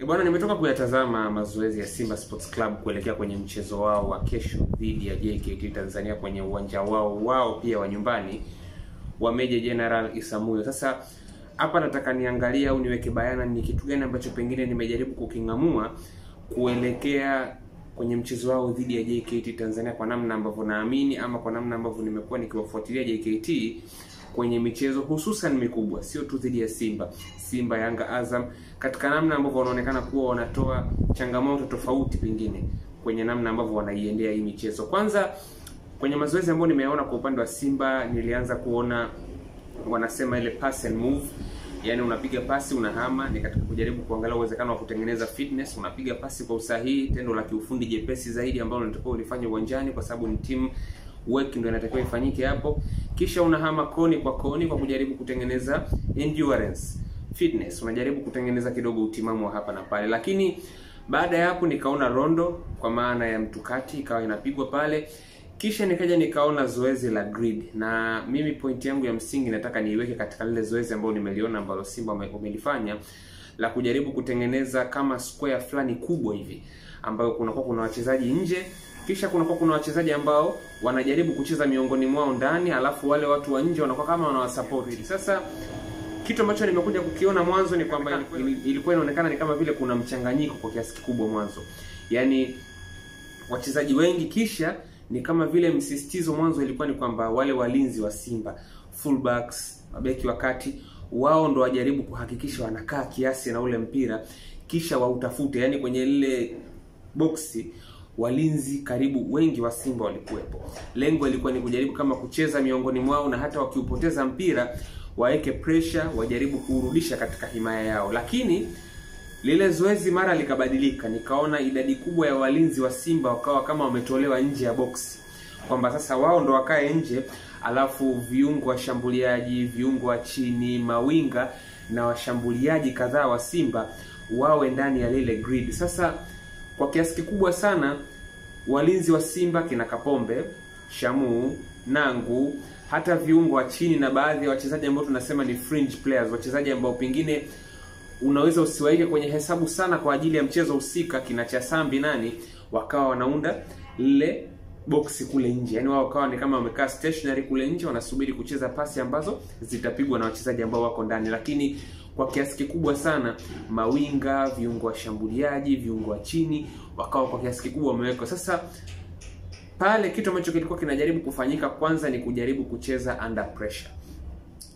Bwana, nimetoka kuyatazama mazoezi ya Simba Sports Club kuelekea kwenye mchezo wao wa kesho dhidi ya JKT Tanzania kwenye uwanja wao pia wa nyumbani wa Meja General Isamuhyo. Sasa hapa nataka niangalia au niweke bayana ni kitu gani ambacho pengine nimejaribu kukingamua kuelekea kwenye mchezo wao dhidi ya JKT Tanzania, kwa namna ambavyo naamini ama kwa namna ambavyo nimekuwa nikiwafuatilia JKT kwenye michezo hususan mikubwa, sio tu dhidi ya Simba, Yanga, Azam, katika namna ambavyo wanaonekana kuwa wanatoa changamoto tofauti pengine kwenye namna ambavyo wanaiendea hii michezo. Kwanza kwenye mazoezi ambayo nimeona kwa upande wa Simba, nilianza kuona wanasema ile pass and move, yani unapiga pasi unahama, ni katika kujaribu kuangalia uwezekano wa kutengeneza fitness. Unapiga pasi kwa usahihi, tendo la kiufundi jepesi zaidi ambalo unatakiwa ulifanye uwanjani, kwa sababu ni team work ndio inatakiwa ifanyike hapo. Kisha unahama koni kwa kujaribu kutengeneza endurance, fitness, unajaribu kutengeneza kidogo utimamu wa hapa na pale. Lakini baada ya hapo nikaona rondo, kwa maana ya mtukati, ikawa inapigwa pale. Kisha nikaja nikaona zoezi la grid, na mimi point yangu ya msingi nataka niiweke katika lile zoezi ambalo nimeliona ambalo Simba wamelifanya, la kujaribu kutengeneza kama square fulani kubwa hivi, ambayo kuna wachezaji nje, kisha kuna wachezaji ambao wanajaribu kucheza miongoni mwao ndani, alafu wale watu wa nje wanakuwa kama wanawasupport. Sasa kitu ambacho nimekuja kukiona mwanzo ni kwamba ilikuwa inaonekana ni kama vile kuna mchanganyiko kwa kiasi kikubwa mwanzo, yani wachezaji wengi, kisha ni kama vile msisitizo mwanzo ilikuwa ni kwamba wale walinzi wa Simba, fullbacks, mabeki wa kati, wao ndo wajaribu kuhakikisha wanakaa kiasi na ule mpira kisha wautafute, yani kwenye ile boxi walinzi karibu wengi wa Simba walikuwepo. Lengo ilikuwa ni kujaribu kama kucheza miongoni mwao, na hata wakiupoteza mpira waeke pressure, wajaribu kurudisha katika himaya yao. Lakini lile zoezi mara likabadilika, nikaona idadi kubwa ya walinzi wa Simba wakawa kama wametolewa nje ya boxi, kwamba sasa wao ndo wakae nje, alafu viungo washambuliaji, viungo wa chini, mawinga na washambuliaji kadhaa wa Simba wawe ndani ya lile grid. Sasa kwa kiasi kikubwa sana walinzi wa Simba kina Kapombe, Shamu, Nangu, hata viungo wa chini na baadhi ya wachezaji ambao tunasema ni fringe players, wachezaji ambao pengine unaweza usiwaike kwenye hesabu sana kwa ajili ya mchezo husika, kina Chasambi nani, wakawa wanaunda lile boxi kule nje. Yani wao wakawa ni kama wamekaa stationary kule nje, wanasubiri kucheza pasi ambazo zitapigwa na wachezaji ambao wako ndani. Lakini kwa kiasi kikubwa sana mawinga, viungo washambuliaji, viungo wa chini wakawa kwa kiasi kikubwa wamewekwa. Sasa pale kitu ambacho kilikuwa kinajaribu kufanyika kwanza ni kujaribu kucheza under pressure,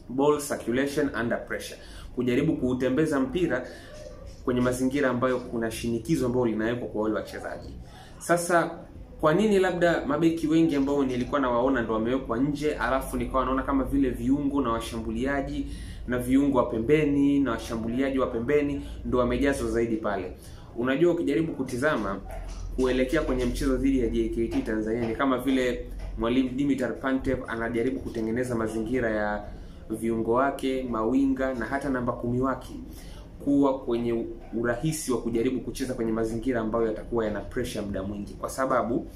ball circulation under pressure, kujaribu kuutembeza mpira kwenye mazingira ambayo kuna shinikizo ambalo linawekwa kwa wale wachezaji. Sasa kwa nini labda mabeki wengi ambao nilikuwa nawaona ndo wamewekwa nje, alafu nikawa naona kama vile viungo na washambuliaji na viungo wa pembeni na washambuliaji wa pembeni ndo wamejazwa zaidi pale? Unajua, ukijaribu kutizama kuelekea kwenye mchezo dhidi ya JKT Tanzania, ni kama vile mwalimu Dimitar Pantev anajaribu kutengeneza mazingira ya viungo wake, mawinga na hata namba 10 wake kuwa kwenye urahisi wa kujaribu kucheza kwenye mazingira ambayo yatakuwa yana pressure muda mwingi, kwa sababu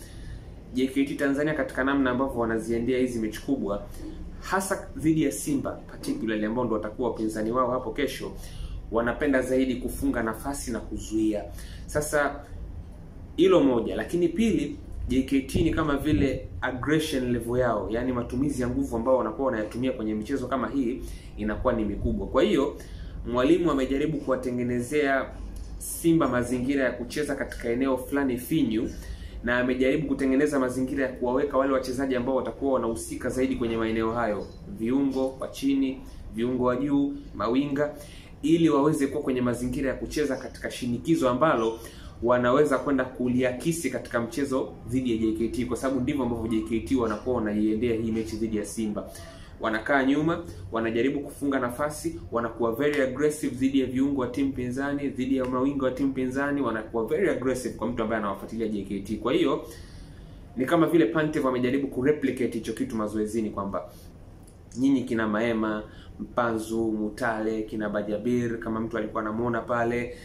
JKT Tanzania katika namna ambavyo wanaziendea hizi mechi kubwa, hasa dhidi ya Simba particularly ambao ndo watakuwa wapinzani wao hapo kesho, wanapenda zaidi kufunga nafasi na kuzuia. Sasa hilo moja, lakini pili, JKT ni kama vile aggression level yao, yani matumizi ya nguvu ambao wanakuwa wanayatumia kwenye michezo kama hii inakuwa ni mikubwa. Kwa hiyo mwalimu amejaribu kuwatengenezea Simba mazingira ya kucheza katika eneo fulani finyu, na amejaribu kutengeneza mazingira ya kuwaweka wale wachezaji ambao watakuwa wanahusika zaidi kwenye maeneo hayo, viungo wa chini, viungo wa juu, mawinga, ili waweze kuwa kwenye mazingira ya kucheza katika shinikizo ambalo wanaweza kwenda kuliakisi katika mchezo dhidi ya JKT, kwa sababu ndivyo ambavyo JKT wanakuwa wanaiendea hii mechi dhidi ya Simba. Wanakaa nyuma, wanajaribu kufunga nafasi, wanakuwa very aggressive dhidi ya viungo wa timu pinzani, dhidi ya mawinga wa timu pinzani, wanakuwa very aggressive kwa mtu ambaye anawafuatilia JKT. Kwa hiyo ni kama vile Pantev amejaribu kureplicate hicho kitu mazoezini, kwamba nyinyi kina Maema, Mpanzu, Mutale, kina Bajabir kama mtu alikuwa anamuona pale,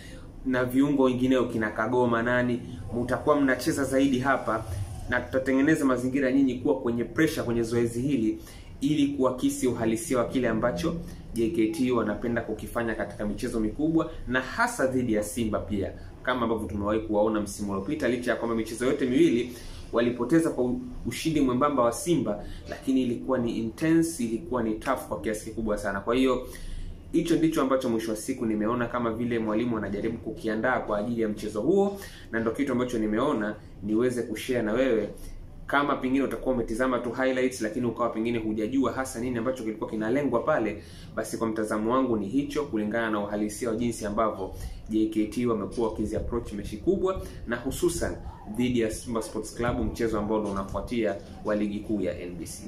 na viungo wengineo kina Kagoma nani, mtakuwa mnacheza zaidi hapa, na tutatengeneza mazingira nyinyi kuwa kwenye pressure kwenye zoezi hili, ili kuakisi uhalisia wa kile ambacho JKT wanapenda kukifanya katika michezo mikubwa, na hasa dhidi ya Simba pia, kama ambavyo tumewahi kuwaona msimu uliopita. Licha ya kwamba michezo yote miwili walipoteza kwa ushindi mwembamba wa Simba, lakini ilikuwa ni intense, ilikuwa ni tough kwa kiasi kikubwa sana. Kwa hiyo hicho ndicho ambacho mwisho wa siku nimeona kama vile mwalimu anajaribu kukiandaa kwa ajili ya mchezo huo, na ndio kitu ambacho nimeona niweze kushare na wewe. Kama pengine utakuwa umetizama tu highlights lakini ukawa pengine hujajua hasa nini ambacho kilikuwa kinalengwa pale, basi kwa mtazamo wangu ni hicho, kulingana na uhalisia wa jinsi ambavyo JKT wamekuwa wakizi approach mechi kubwa, na hususan dhidi ya Simba Sports Club, mchezo ambao unafuatia wa ligi kuu ya NBC.